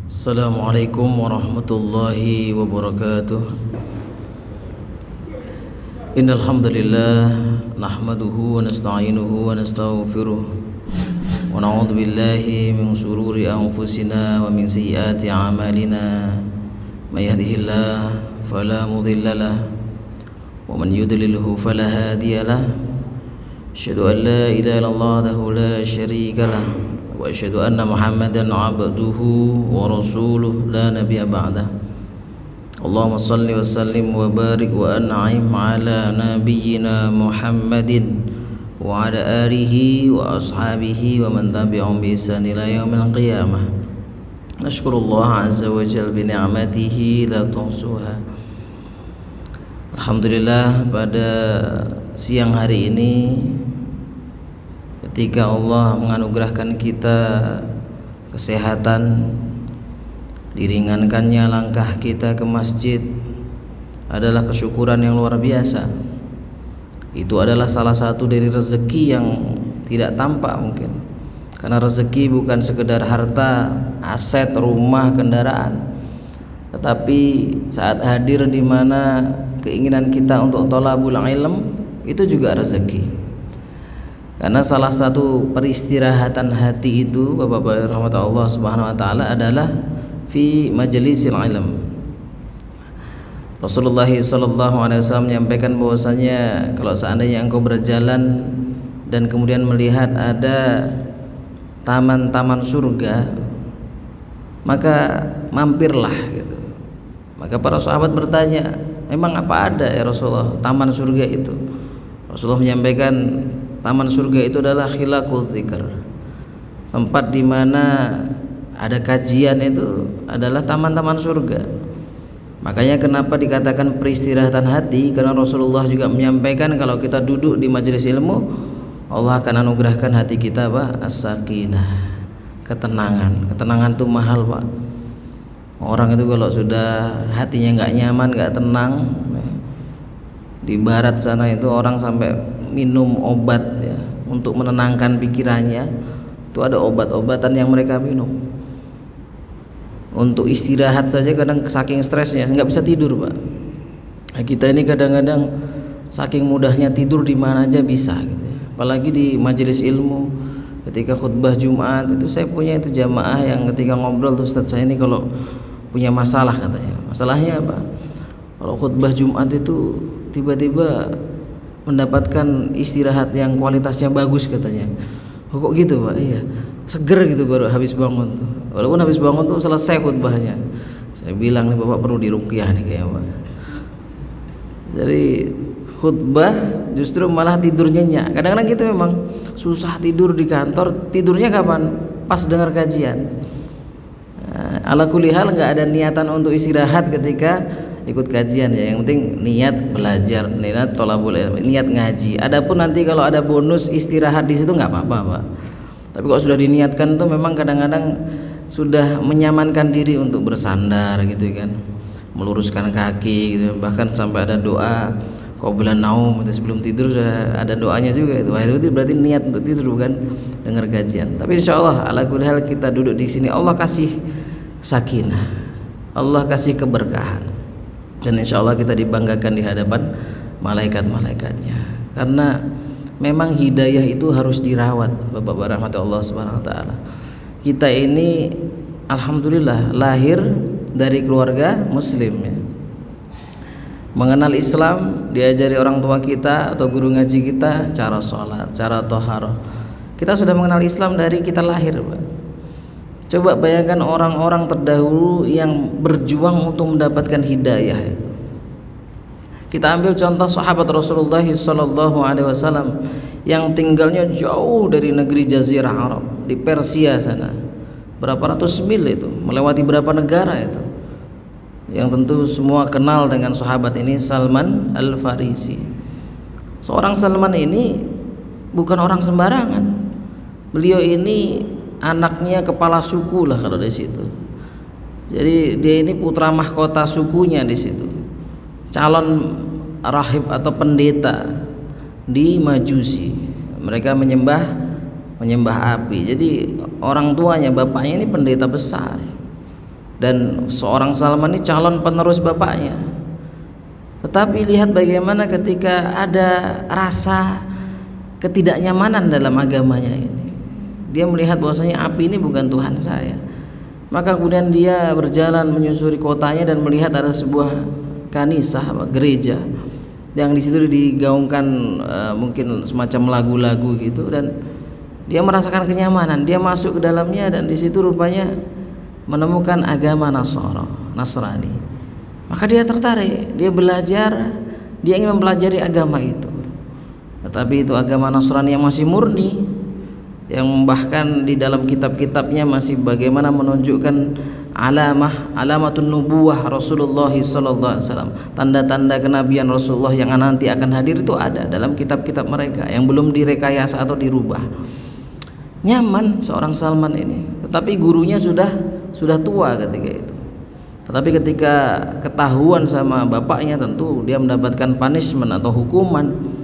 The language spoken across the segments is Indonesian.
Assalamualaikum warahmatullahi wabarakatuh. Innal hamdalillah nahmaduhu wa nasta'inuhu wa nastaghfiruh wa na'udzu billahi min shururi anfusina wa min sayyiati a'malina. May yahdihillahu fala mudilla lahu wa man yudlilhu fala hadiya lahu. Asyhadu an la ilaha illallah wahdahu la syarika lahu wa asyhadu anna Muhammadan 'abduhu wa rasuluh la nabiyya ba'dah. Allahumma shalli wa sallim wa barik wa an'im ala nabiyyina Muhammadin wa ala alihi wa ashabihi wa man tabi'ahum bi ihsan ila yaumil qiyamah. Nashkurullah azza wa jalla bi ni'matihi la tuhsuha. Alhamdulillah, pada siang hari ini ketika Allah menganugerahkan kita kesehatan, diringankannya langkah kita ke masjid, adalah kesyukuran yang luar biasa. Itu adalah salah satu dari rezeki yang tidak tampak mungkin, karena rezeki bukan sekedar harta, aset, rumah, kendaraan, tetapi saat hadir di mana keinginan kita untuk thalabul ilm, itu juga rezeki. Karena salah satu peristirahatan hati itu, Bapak-bapak rahmat Allah Subhanahu wa taala, adalah fi majlisil ilm. Rasulullah sallallahu alaihi wasallam menyampaikan bahwasanya kalau seandainya engkau berjalan dan kemudian melihat ada taman-taman surga, maka mampirlah gitu. Maka para sahabat bertanya, memang apa ada ya Rasulullah taman surga itu? Rasulullah menyampaikan, taman surga itu adalah khilaqul dzikr. Tempat di mana ada kajian itu adalah taman-taman surga. Makanya kenapa dikatakan peristirahatan hati, karena Rasulullah juga menyampaikan kalau kita duduk di majelis ilmu, Allah akan anugerahkan hati kita apa? As-sakinah, ketenangan. Ketenangan itu mahal, Pak. Orang itu kalau sudah hatinya nggak nyaman, nggak tenang, di barat sana itu orang sampai minum obat ya, untuk menenangkan pikirannya. Itu ada obat-obatan yang mereka minum untuk istirahat saja, kadang saking stresnya nggak bisa tidur, Pak. Nah, kita ini kadang-kadang saking mudahnya tidur di mana aja bisa gitu ya. Apalagi di majelis ilmu, ketika khutbah Jumat itu saya punya itu jamaah yang ketika ngobrol tuh, Ustaz saya ini kalau punya masalah, katanya. Masalahnya apa? Kalau khutbah Jumat itu tiba-tiba mendapatkan istirahat yang kualitasnya bagus, katanya. Kok gitu, Pak? Iya, seger gitu baru habis bangun tuh. Walaupun habis bangun tuh selesai khutbahnya. Saya bilang nih, Bapak perlu diruqyah nih kayaknya, Pak. Jadi khutbah justru malah tidur nyenyak. Kadang-kadang gitu memang susah tidur di kantor. Tidurnya kapan? Pas dengar kajian. Ala kulli hal nggak ada niatan untuk istirahat ketika ikut kajian ya. Yang penting niat belajar, niat thalabul ilm, niat ngaji. Adapun nanti kalau ada bonus istirahat di situ nggak apa-apa, Pak. Tapi kalau sudah diniatkan tuh memang kadang-kadang sudah menyamankan diri untuk bersandar gitu kan, meluruskan kaki gitu. Bahkan sampai ada doa qabla naum gitu, sebelum tidur sudah ada doanya juga itu. Wah, itu berarti niat untuk tidur, bukan dengar kajian. Tapi insyaallah ala kulli hal kita duduk di sini, Allah kasih sakinah, Allah kasih keberkahan, dan insya Allah kita dibanggakan di hadapan malaikat-malaikatnya. Karena memang hidayah itu harus dirawat, Bapak-bapak rahmat Allah Subhanahu wa taala. Kita ini alhamdulillah lahir dari keluarga muslim ya. Mengenal Islam diajari orang tua kita atau guru ngaji kita cara sholat, cara thaharah. Kita sudah mengenal Islam dari kita lahir, Pak. Coba bayangkan orang-orang terdahulu yang berjuang untuk mendapatkan hidayah itu. Kita ambil contoh sahabat Rasulullah sallallahu alaihi wasallam yang tinggalnya jauh dari negeri Jazirah Arab, di Persia sana. Berapa ratus mil itu, melewati berapa negara itu. Yang tentu semua kenal dengan sahabat ini, Salman Al-Farisi. Seorang Salman ini bukan orang sembarangan. Beliau ini anaknya kepala suku lah kalau di situ. Jadi dia ini putra mahkota sukunya di situ. Calon rahib atau pendeta di Majusi. Mereka menyembah menyembah api. Jadi orang tuanya, bapaknya ini pendeta besar, dan seorang Salman ini calon penerus bapaknya. Tetapi lihat bagaimana ketika ada rasa ketidaknyamanan dalam agamanya ini, dia melihat bahwasanya api ini bukan Tuhan saya. Maka kemudian dia berjalan menyusuri kotanya dan melihat ada sebuah kanisah, gereja, yang di situ digaungkan mungkin semacam lagu-lagu gitu, dan dia merasakan kenyamanan. Dia masuk ke dalamnya dan di situ rupanya menemukan agama Nasrani. Maka dia tertarik, dia belajar, dia ingin mempelajari agama itu. Tetapi itu agama Nasrani yang masih murni, yang bahkan di dalam kitab-kitabnya masih bagaimana menunjukkan alamatun nubuwah Rasulullah sallallahu alaihi wasallam, tanda-tanda kenabian Rasulullah yang nanti akan hadir itu ada dalam kitab-kitab mereka yang belum direkayasa atau dirubah. Nyaman seorang Salman ini, tetapi gurunya sudah tua ketika itu. Tetapi ketika ketahuan sama bapaknya, tentu dia mendapatkan punishment atau hukuman.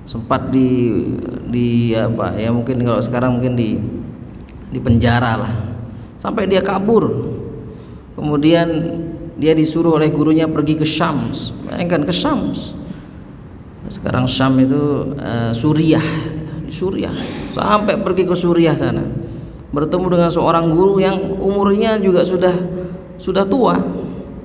Sempat di apa ya, mungkin kalau sekarang mungkin di penjara lah, sampai dia kabur. Kemudian dia disuruh oleh gurunya pergi ke Syams. Bayangkan, ke Syams. Sekarang Syam itu Suriah, di Suriah. Sampai pergi ke Suriah sana, bertemu dengan seorang guru yang umurnya juga sudah tua.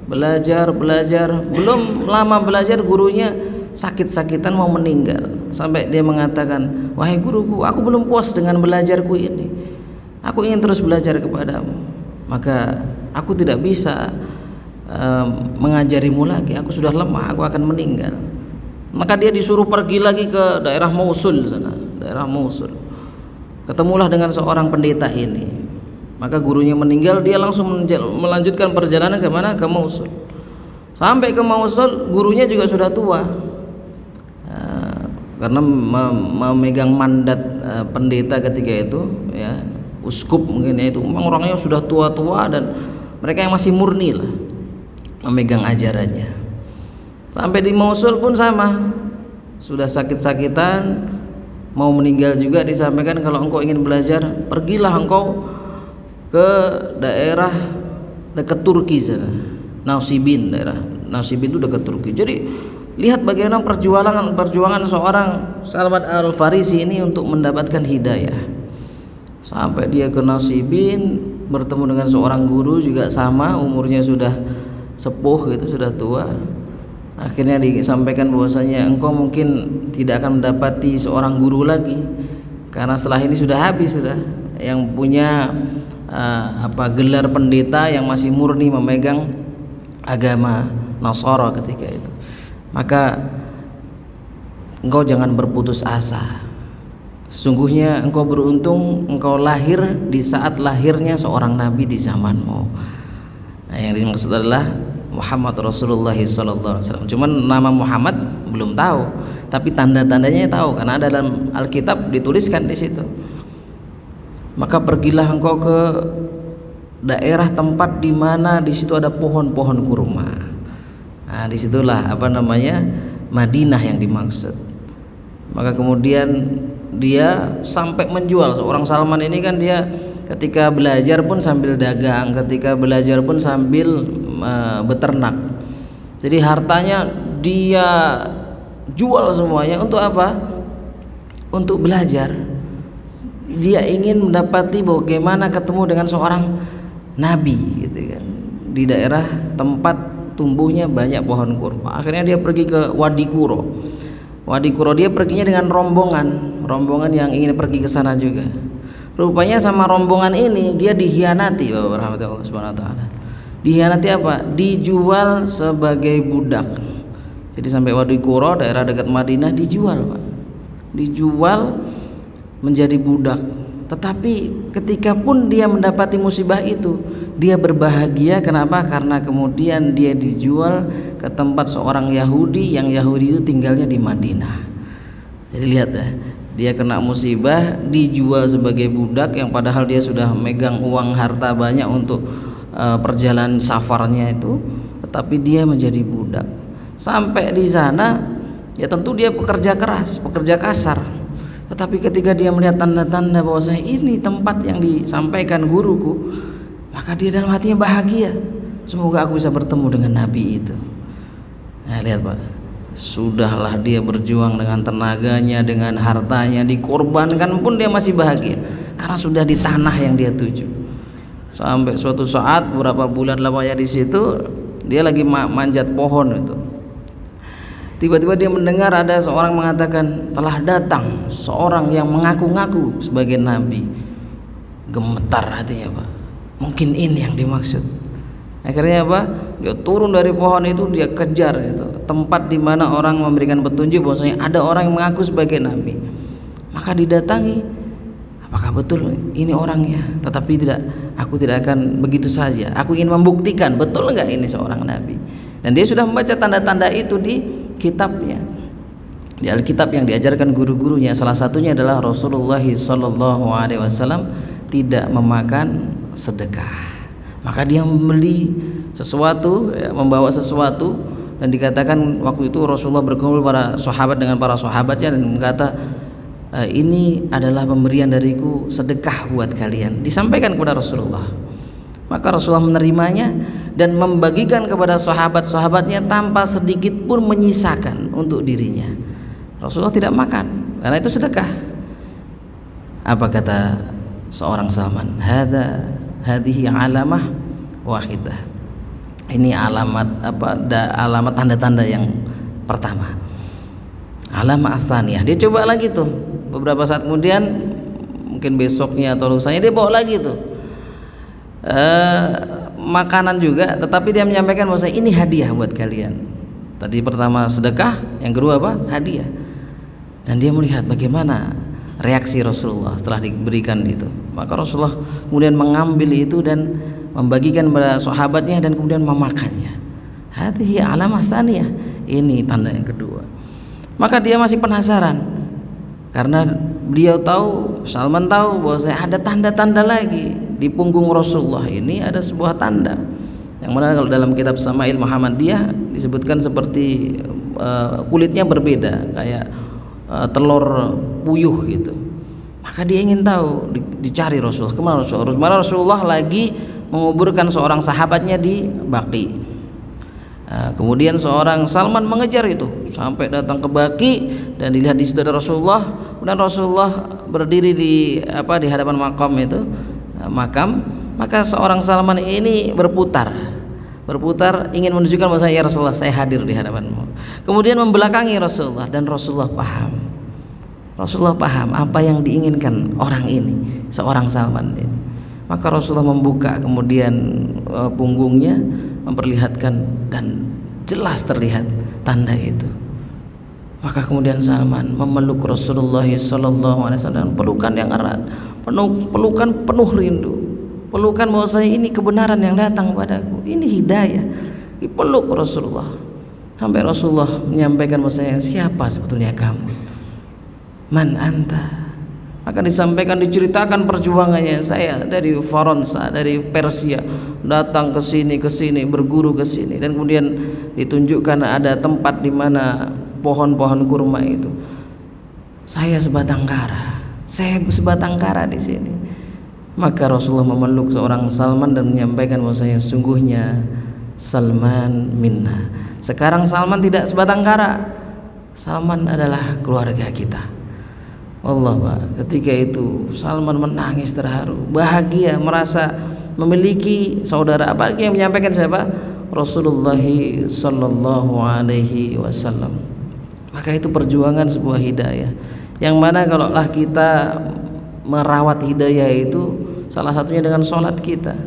Belajar, belum lama belajar gurunya sakit-sakitan mau meninggal. Sampai dia mengatakan, wahai guruku, aku belum puas dengan belajarku ini, aku ingin terus belajar kepadamu, maka aku tidak bisa mengajarimu lagi, aku sudah lemah, aku akan meninggal. Maka dia disuruh pergi lagi ke daerah Mosul sana, daerah Mosul. Ketemulah dengan seorang pendeta ini. Maka gurunya meninggal, dia langsung melanjutkan perjalanan ke mana? Ke Mosul. Sampai ke Mosul, gurunya juga sudah tua, karena memegang mandat pendeta ketika itu, ya, uskup mungkin, ya, itu memang orangnya sudah tua-tua dan mereka yang masih murni lah memegang ajarannya. Sampai di Mosul pun sama, sudah sakit-sakitan, mau meninggal juga. Disampaikan, kalau engkau ingin belajar, pergilah engkau ke daerah dekat Turki sana, Nasibin, daerah Nasibin itu dekat Turki. Jadi lihat bagaimana perjuangan seorang Salman Al-Farisi ini untuk mendapatkan hidayah. Sampai dia ke Nasibin, bertemu dengan seorang guru juga sama, umurnya sudah sepuh gitu, sudah tua. Akhirnya disampaikan bahwasanya engkau mungkin tidak akan mendapati seorang guru lagi, karena setelah ini sudah habis, sudah yang punya gelar pendeta yang masih murni memegang agama Nasara ketika itu. Maka engkau jangan berputus asa. Sesungguhnya engkau beruntung, engkau lahir di saat lahirnya seorang nabi di zamanmu. Nah, yang dimaksud adalah Muhammad Rasulullah SAW. Cuman nama Muhammad belum tahu, tapi tanda-tandanya tahu, karena ada dalam Alkitab dituliskan di situ. Maka pergilah engkau ke daerah tempat di mana di situ ada pohon-pohon kurma. Nah, disitulah Madinah yang dimaksud. Maka kemudian dia sampai menjual. Seorang Salman ini kan dia ketika belajar pun sambil dagang, ketika belajar pun sambil beternak. Jadi hartanya dia jual semuanya untuk apa? Untuk belajar. Dia ingin mendapati bagaimana ketemu dengan seorang nabi gitu kan, di daerah tempat tumbuhnya banyak pohon kurma. Akhirnya dia pergi ke Wadi Kuro. Wadi Kuro dia perginya dengan rombongan yang ingin pergi ke sana juga. Rupanya sama rombongan ini dia dihianati, Bapak rahmatullah subhanahu wa ta'ala. Dihianati apa? Dijual sebagai budak. Jadi sampai Wadi Kuro, daerah dekat Madinah, dijual, Pak. Dijual menjadi budak. Tetapi ketika pun dia mendapati musibah itu, dia berbahagia. Kenapa? Karena kemudian dia dijual ke tempat seorang Yahudi, yang Yahudi itu tinggalnya di Madinah. Jadi lihat ya, dia kena musibah, dijual sebagai budak, yang padahal dia sudah megang uang harta banyak untuk perjalanan safarnya itu, tetapi dia menjadi budak. Sampai di sana ya tentu dia pekerja keras, pekerja kasar. Tetapi ketika dia melihat tanda-tanda bahwasanya ini tempat yang disampaikan guruku, maka dia dalam hatinya bahagia. Semoga aku bisa bertemu dengan Nabi itu. Nah, lihat Pak, sudahlah dia berjuang dengan tenaganya, dengan hartanya, dikorbankan pun dia masih bahagia karena sudah di tanah yang dia tuju. Sampai suatu saat beberapa bulan lamanya di situ, dia lagi manjat pohon itu. Tiba-tiba dia mendengar ada seorang mengatakan, telah datang seorang yang mengaku-ngaku sebagai nabi. Gemetar hatinya Pak, mungkin ini yang dimaksud. Akhirnya apa? Dia turun dari pohon itu, dia kejar itu tempat di mana orang memberikan petunjuk bahwasanya ada orang yang mengaku sebagai nabi. Maka didatangi, apakah betul ini orangnya? Tetapi tidak, aku tidak akan begitu saja. Aku ingin membuktikan betul enggak ini seorang nabi. Dan dia sudah membaca tanda-tanda itu di kitabnya, di Alkitab yang diajarkan guru-gurunya. Salah satunya adalah Rasulullah SAW tidak memakan sedekah. Maka dia membeli sesuatu, ya, membawa sesuatu, dan dikatakan waktu itu Rasulullah berkumpul para sahabat dengan para sahabatnya dan berkata, ini adalah pemberian dariku, sedekah buat kalian. Disampaikan kepada Rasulullah. Maka Rasulullah menerimanya dan membagikan kepada sahabat-sahabatnya tanpa sedikit pun menyisakan untuk dirinya. Rasulullah tidak makan karena itu sedekah. Apa kata seorang Salman? Hadhihi alamah wahidah. Ini alamat alamat tanda-tanda yang pertama. Alamat asaniyah. Dia coba lagi tuh. Beberapa saat kemudian, mungkin besoknya atau lusanya, dia bawa lagi tuh makanan juga, tetapi dia menyampaikan bahwa ini hadiah buat kalian. Tadi pertama sedekah, yang kedua apa? Hadiah. Dan dia melihat bagaimana reaksi Rasulullah setelah diberikan itu. Maka Rasulullah kemudian mengambil itu dan membagikan kepada sahabatnya dan kemudian memakannya. Hadhihi alamah saniyah. Ini tanda yang kedua. Maka dia masih penasaran karena beliau tahu, Salman tahu bahwa ada tanda-tanda lagi di punggung Rasulullah ini, ada sebuah tanda yang mana kalau dalam kitab Sama'il Muhammadiyah disebutkan seperti kulitnya berbeda kayak telur puyuh gitu. Maka dia ingin tahu, dicari Rasulullah. Kemana Rasulullah? Rasulullah lagi menguburkan seorang sahabatnya di Baqi. Kemudian seorang Salman mengejar itu sampai datang ke Baqi dan dilihat di situ ada Rasulullah. Dan Rasulullah berdiri di hadapan makam itu, maka seorang Salman ini berputar ingin menunjukkan bahwa ya Rasulullah, saya hadir di hadapanmu. Kemudian membelakangi Rasulullah dan Rasulullah paham apa yang diinginkan orang ini, seorang Salman ini. Maka Rasulullah membuka kemudian punggungnya, memperlihatkan dan jelas terlihat tanda itu. Maka kemudian Salman memeluk Rasulullah SAW, pelukan yang erat, pelukan penuh rindu, pelukan bahwa ini kebenaran yang datang padaku, ini hidayah. Dipeluk Rasulullah sampai Rasulullah menyampaikan bahwa siapa sebetulnya kamu? Man anta? Maka disampaikan, diceritakan perjuangannya, saya dari Faransa, dari Persia datang ke sini, berguru ke sini, dan kemudian ditunjukkan ada tempat di mana pohon-pohon kurma itu. Saya sebatang kara di sini. Maka Rasulullah memeluk seorang Salman dan menyampaikan bahwa sungguhnya Salman minna. Sekarang Salman tidak sebatang kara, Salman adalah keluarga kita. Allah Pak, ketika itu Salman menangis terharu, bahagia, merasa memiliki saudara. Apalagi yang menyampaikan siapa? Rasulullah sallallahu alaihi wasallam. Maka itu perjuangan sebuah hidayah, yang mana kalaulah kita merawat hidayah itu salah satunya dengan sholat kita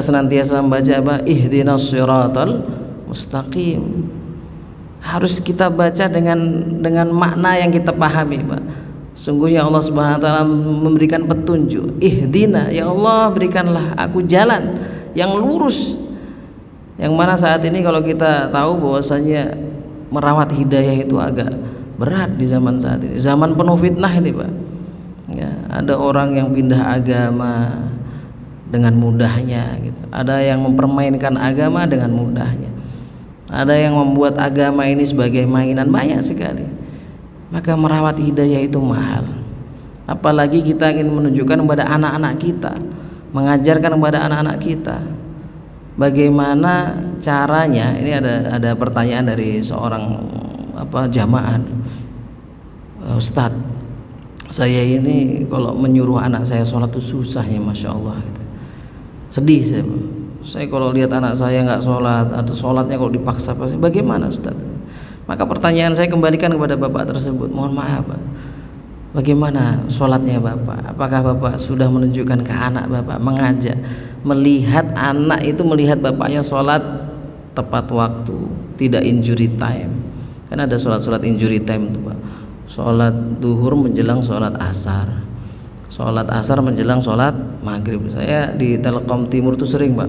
senantiasa membaca apa? Ihdinas siratal mustaqim. Harus kita baca dengan makna yang kita pahami Pak. Sungguhnya Allah Subhanahu wa taala memberikan petunjuk. Ihdina, ya Allah berikanlah aku jalan yang lurus. Yang mana saat ini kalau kita tahu bahwasanya merawat hidayah itu agak berat di zaman saat ini. Zaman penuh fitnah ini Pak. Ya, ada orang yang pindah agama dengan mudahnya gitu. Ada yang mempermainkan agama dengan mudahnya. Ada yang membuat agama ini sebagai mainan, banyak sekali. maka merawat hidayah itu mahal. Apalagi kita ingin menunjukkan kepada anak-anak kita, mengajarkan kepada anak-anak kita bagaimana caranya. Ini ada pertanyaan dari seorang jamaah, Ustadz, saya ini kalau menyuruh anak saya sholat itu susah ya, masya Allah gitu. Sedih saya kalau lihat anak saya nggak sholat atau sholatnya kalau dipaksa, bagaimana Ustadz? Maka pertanyaan saya kembalikan kepada bapak tersebut, mohon maaf Pak, bagaimana sholatnya Bapak? Apakah Bapak sudah menunjukkan ke anak Bapak, mengajak, melihat anak itu melihat bapaknya sholat tepat waktu, tidak injury time? Kan ada sholat injury time tuh Pak. Sholat duhur menjelang sholat asar, sholat asar menjelang sholat maghrib. Saya di Telkom Timur tuh sering Pak,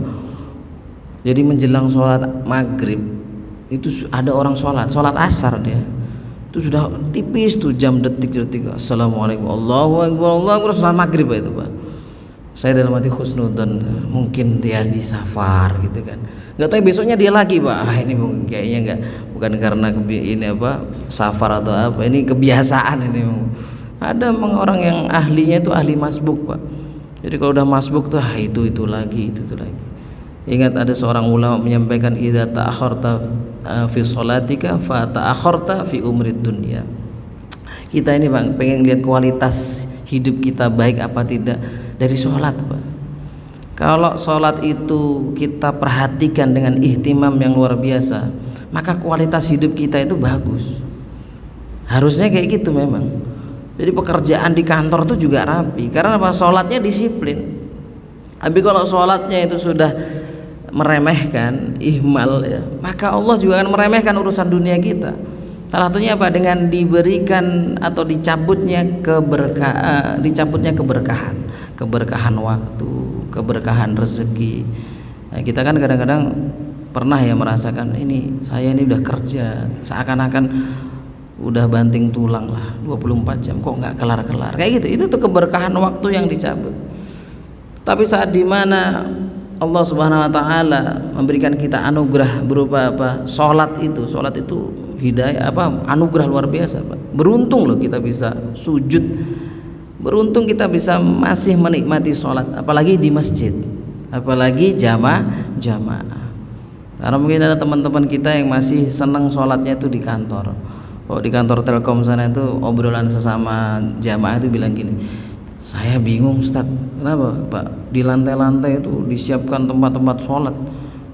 jadi menjelang sholat maghrib itu ada orang sholat asar, dia itu sudah tipis tuh jam detik-detik, assalamualaikum Allahu akbar Allahu akbar, sholat maghrib itu Pak. Saya dalam hati husnudzon, mungkin dia di safar gitu kan, nggak tahu besoknya dia lagi Pak. Ini kayaknya bukan karena ini safar atau apa, ini kebiasaan ini. Ada memang orang yang ahlinya itu ahli masbuk Pak, jadi kalau udah masbuk tuh itu lagi. Ingat ada seorang ulama menyampaikan, idza ta'akharta fi sholatika fa ta'akharta fi umrid dunya. Kita ini Bang pengen lihat kualitas hidup kita baik apa tidak dari sholat Pak. Kalau sholat itu kita perhatikan dengan ihtimam yang luar biasa, maka kualitas hidup kita itu bagus. Harusnya kayak gitu memang. Jadi pekerjaan di kantor itu juga rapi, karena apa? Sholatnya disiplin. Tapi kalau sholatnya itu sudah meremehkan, ihmal ya, maka Allah juga akan meremehkan urusan dunia kita. Salah satunya apa? Dengan diberikan atau dicabutnya keberkahan waktu, keberkahan rezeki. Nah, kita kan kadang-kadang pernah ya merasakan, saya ini udah kerja seakan-akan udah banting tulang lah 24 jam kok nggak kelar-kelar kayak gitu. Itu tuh keberkahan waktu yang dicabut. Tapi saat dimana Allah Subhanahu wa taala memberikan kita anugerah berupa Salat itu hidayah anugerah luar biasa Pak. Beruntung loh kita bisa sujud. Beruntung kita bisa masih menikmati salat, apalagi di masjid, apalagi jamaah. Karena mungkin ada teman-teman kita yang masih senang salatnya itu di kantor. Di kantor Telkom sana itu obrolan sesama jamaah itu bilang gini, saya bingung Ustadz, kenapa Pak? Di lantai-lantai itu disiapkan tempat-tempat sholat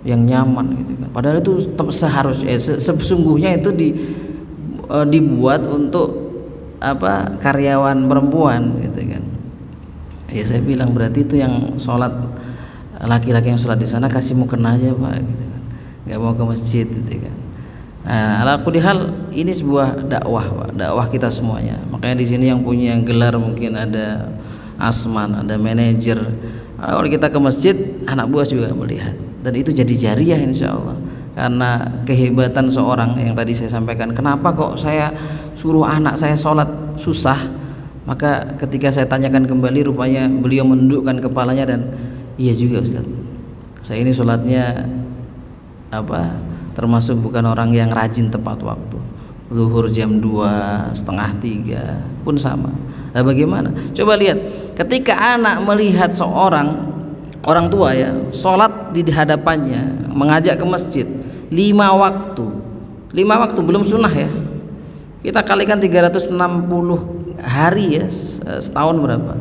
yang nyaman gitu kan. Padahal itu seharusnya sesungguhnya itu dibuat untuk karyawan perempuan gitu kan. Ya saya bilang berarti itu yang sholat, laki-laki yang sholat di sana kasih mukena aja Pak gitu kan. Nggak mau ke masjid gitu kan. Ala kulli hal ini sebuah dakwah Pak, dakwah kita semuanya. Makanya di sini yang punya gelar mungkin ada asman, ada manajer. Kalau kita ke masjid, anak buah juga melihat, dan itu jadi jariah insya Allah. Karena kehebatan seorang yang tadi saya sampaikan, kenapa kok saya suruh anak saya sholat susah, maka ketika saya tanyakan kembali, rupanya beliau menundukkan kepalanya dan iya juga Ustaz, saya ini sholatnya termasuk bukan orang yang rajin tepat waktu. Zuhur jam 2, setengah 3 pun sama. Nah bagaimana? Coba lihat, ketika anak melihat seorang orang tua ya sholat di hadapannya, mengajak ke masjid 5 waktu belum sunnah ya, kita kalikan 360 hari ya, setahun berapa?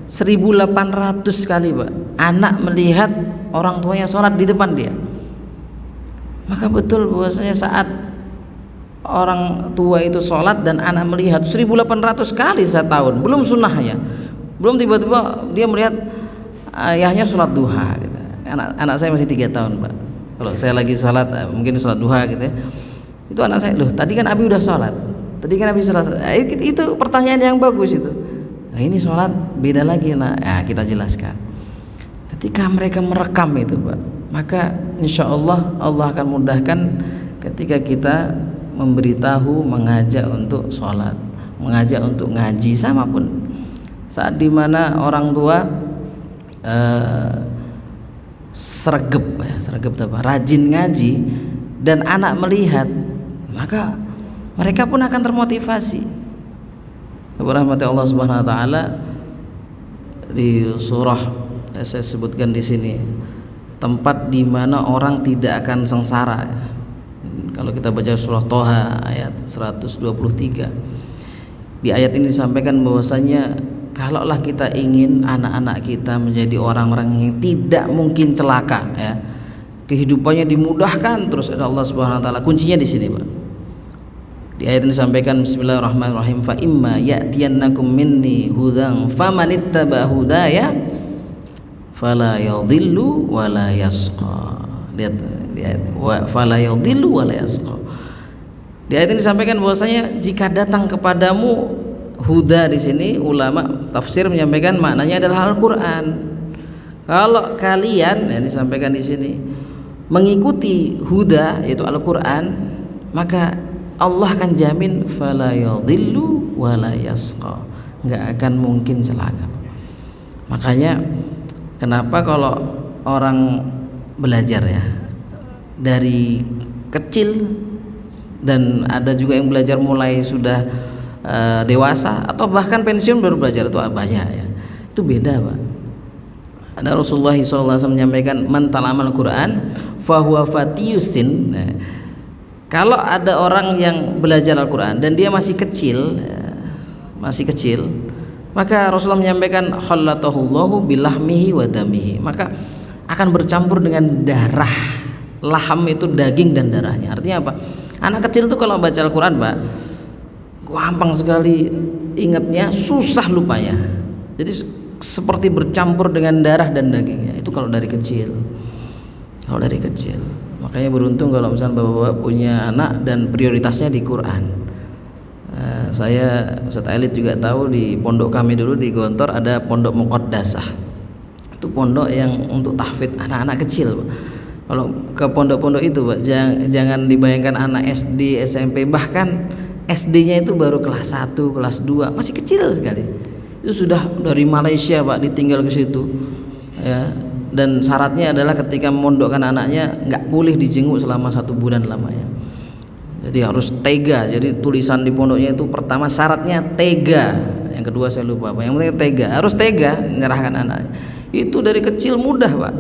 1800 kali Pak anak melihat orang tuanya sholat di depan dia. Maka betul bahwasanya saat orang tua itu sholat dan anak melihat 1800 kali setahun, belum sunnahnya, belum tiba-tiba dia melihat ayahnya sholat duha gitu. Anak saya masih 3 tahun Pak, kalau saya lagi sholat mungkin sholat duha gitu ya, itu anak saya, loh tadi kan Abi udah sholat, itu pertanyaan yang bagus itu. Nah ini sholat beda lagi kita jelaskan. Ketika mereka merekam itu Pak, maka insya Allah Allah akan mudahkan ketika kita memberitahu, mengajak untuk sholat, mengajak untuk ngaji sama pun. Saat dimana orang tua sregep rajin ngaji dan anak melihat, maka mereka pun akan termotivasi. Rahmati Allah Subhanahu wa taala, di surah saya sebutkan di sini tempat di mana orang tidak akan sengsara. Kalau kita baca surah Toha ayat 123, di ayat ini disampaikan bahwasanya kalaulah kita ingin anak-anak kita menjadi orang-orang yang tidak mungkin celaka, ya, kehidupannya dimudahkan terus oleh Allah Subhanahu wa taala. Kuncinya di sini, Pak. Di ayat ini disampaikan bismillahirrahmanirrahim, fa imma ya'tiyannakum minni hudan famanittaba hudaya fala yadhillu wala yasqa. Lihat di ayat fala yadhillu wala yasqa. Di ayat ini disampaikan bahwasanya jika datang kepadamu huda, di sini ulama tafsir menyampaikan maknanya adalah Al-Qur'an. Kalau kalian, yang disampaikan di sini, mengikuti huda yaitu Al-Qur'an, maka Allah akan jamin fala yadhillu wala yasqa, enggak akan mungkin celaka. Makanya kenapa kalau orang belajar, ya, dari kecil, dan ada juga yang belajar mulai sudah dewasa atau bahkan pensiun baru belajar, itu banyak, ya, itu beda, Pak. Ada Rasulullah SAW menyampaikan man talamal Quran fahuwa fatiyusin. Kalau ada orang yang belajar Al-Quran dan dia masih kecil, maka Rasulullah menyampaikan khallatahullahu bilahmihi wa damihi, maka akan bercampur dengan darah. Laham itu daging dan darahnya. Artinya apa? Anak kecil itu kalau baca Al-Quran, Pak, gampang sekali ingatnya, susah lupanya. Jadi seperti bercampur dengan darah dan dagingnya. Itu kalau dari kecil. Makanya beruntung kalau misalnya bapak-bapak punya anak dan prioritasnya di Quran. Saya Ustaz Alit juga tahu di pondok kami dulu di Gontor ada pondok Muqaddasah. Itu pondok yang untuk tahfidz anak-anak kecil, Pak. Kalau ke pondok-pondok itu, Pak, jangan dibayangkan anak SD, SMP, bahkan SD-nya itu baru kelas 1, kelas 2, masih kecil sekali. Itu sudah dari Malaysia, Pak, ditinggal ke situ, ya. Dan syaratnya adalah ketika memondokkan anaknya nggak boleh dijenguk selama 1 bulan lamanya. Jadi harus tega. Jadi tulisan di pondoknya itu pertama syaratnya tega. Yang kedua saya lupa, Pak. Yang penting tega. Harus tega menyerahkan anaknya. Itu dari kecil mudah, Pak.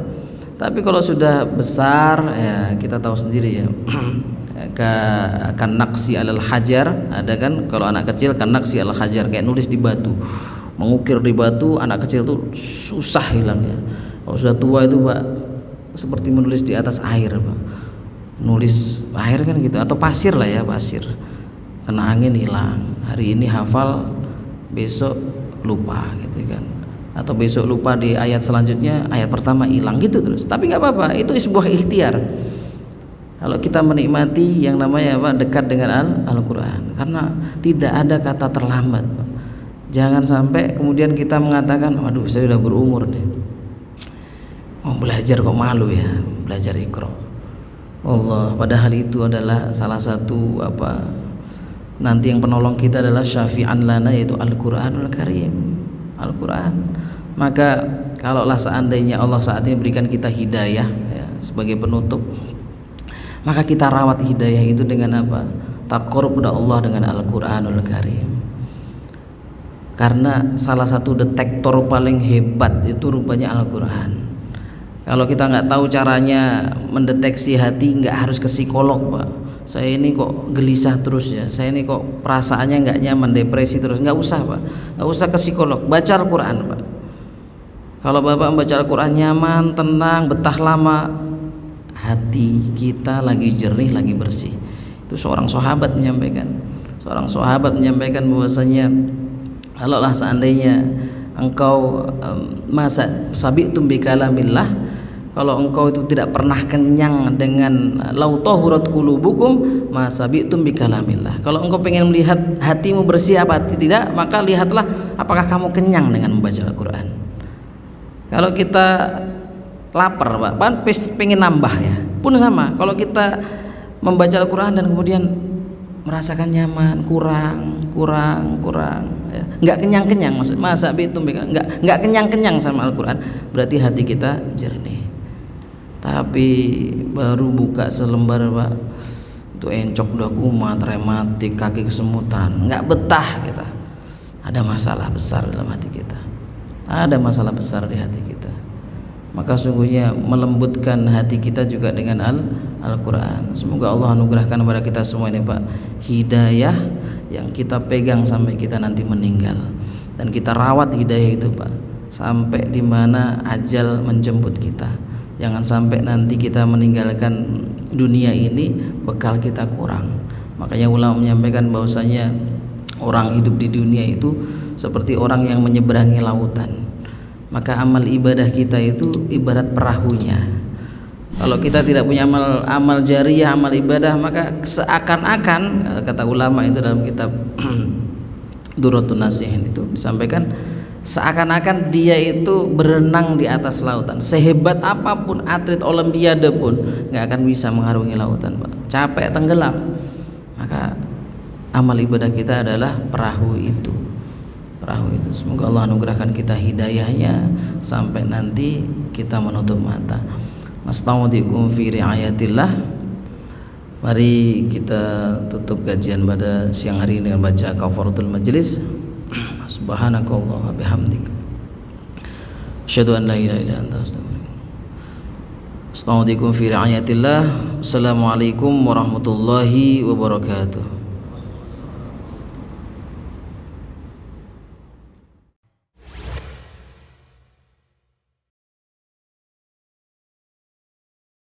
Tapi kalau sudah besar, ya kita tahu sendiri, ya. Kan naksi alal hajar, ada kan kalau anak kecil kan naksi alal hajar, kayak nulis di batu. Mengukir di batu, anak kecil tuh susah hilangnya. Kalau sudah tua itu, Pak, seperti menulis di atas air, Pak. Nulis air kan gitu, atau pasir lah, ya, pasir. Kena angin hilang. Hari ini hafal, besok lupa gitu kan. Atau besok lupa di ayat selanjutnya, ayat pertama hilang gitu terus. Tapi nggak apa-apa, itu sebuah ikhtiar. Kalau kita menikmati yang namanya, Pak, dekat dengan Al-Quran, karena tidak ada kata terlambat, Pak. Jangan sampai kemudian kita mengatakan, waduh, saya sudah berumur nih, mau belajar kok malu, ya, belajar Iqra. Allah, padahal itu adalah salah satu nanti yang penolong kita adalah syafi'an lana, yaitu Al-Quranul Karim, Al-Quran. Maka kalaulah seandainya Allah saat ini berikan kita hidayah, ya, sebagai penutup, maka kita rawat hidayah itu dengan apa? Taqarrub kepada Allah dengan Al-Quranul Karim. Karena salah satu detektor paling hebat itu rupanya Al-Quran. Kalau kita nggak tahu caranya mendeteksi hati, nggak harus ke psikolog, Pak. Saya ini kok gelisah terus, ya, saya ini kok perasaannya nggak nyaman, depresi terus, nggak usah, Pak, nggak usah ke psikolog, baca Al-Quran, Pak. Kalau Bapak membaca Al-Quran nyaman, tenang, betah lama, hati kita lagi jernih, lagi bersih. Itu seorang sahabat menyampaikan bahwasanya kalaulah seandainya engkau masa sabitum bi kalamillah, kalau engkau itu tidak pernah kenyang dengan lau tahurat qulubukum ma sabitum bi kalamillah. Kalau engkau pengen melihat hatimu bersih apa tidak, maka lihatlah apakah kamu kenyang dengan membaca Al-Quran. Kalau kita lapar, Pak, pengen nambah, ya, pun sama. Kalau kita membaca Al-Quran dan kemudian merasakan nyaman, kurang, ya, nggak kenyang, maksud masa itu nggak kenyang sama Al-Quran, berarti hati kita jernih. Tapi baru buka selembar, Pak, itu encok udah kumat, rematik, kaki kesemutan, nggak betah kita. ada masalah besar dalam hati kita, ada masalah besar di hati kita. Maka sungguhnya melembutkan hati kita juga dengan Al-Quran. Semoga Allah anugerahkan kepada kita semua ini Pak, hidayah yang kita pegang sampai kita nanti meninggal, dan kita rawat hidayah itu Pak sampai dimana ajal menjemput kita. Jangan sampai nanti kita meninggalkan dunia ini bekal kita kurang. Makanya ulama menyampaikan bahwasanya orang hidup di dunia itu seperti orang yang menyeberangi lautan. Maka amal ibadah kita itu ibarat perahunya. Kalau kita tidak punya amal jariyah, amal ibadah, maka seakan-akan, kata ulama itu dalam kitab Durratun Nasihin itu disampaikan, seakan-akan dia itu berenang di atas lautan. Sehebat apapun atlet olimpiade pun nggak akan bisa mengarungi lautan Pak, capek tenggelam. Maka amal ibadah kita adalah perahu itu. Semoga Allah anugerahkan kita hidayahnya sampai nanti kita menutup mata. Nastaudikum fi riayatillah. Mari kita tutup kajian pada siang hari ini dengan baca kafaratul majlis. Subhanakallah wa bihamdik, asyhadu an la ilaha illa anta, astaghfiruka. Nastaudikum fi riayatillah. Assalamualaikum warahmatullahi wabarakatuh.